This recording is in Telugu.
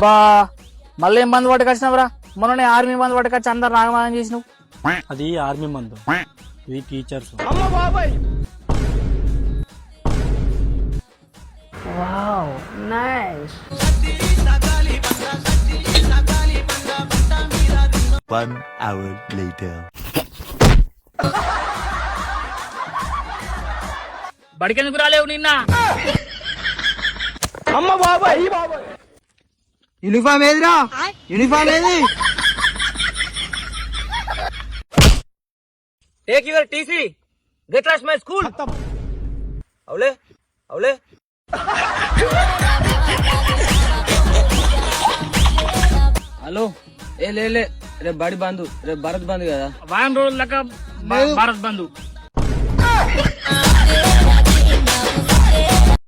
బా మళ్ళీ ఏం మందు పట్టుకొచ్చినావురా? మొన్ననే ఆర్మీ మందు పట్టుకొచ్చి అందరు నాగమానం చేసినావు. అది ఆర్మీ మందు, ఇది teachers. Wow nice. 1 hour later. బడికెందుకు రాలేవు నిన్న? యూనిఫామ్ ఏదిరా? యూనిఫామ్ ఏది? Take your TC, get lost my school. అవులే అవులే. హలో ఏ లే రేపు బడి బంద్, రేపు భరత్ బంద్ కదా. వారం రోజుల దాకా భారత్ బంధు.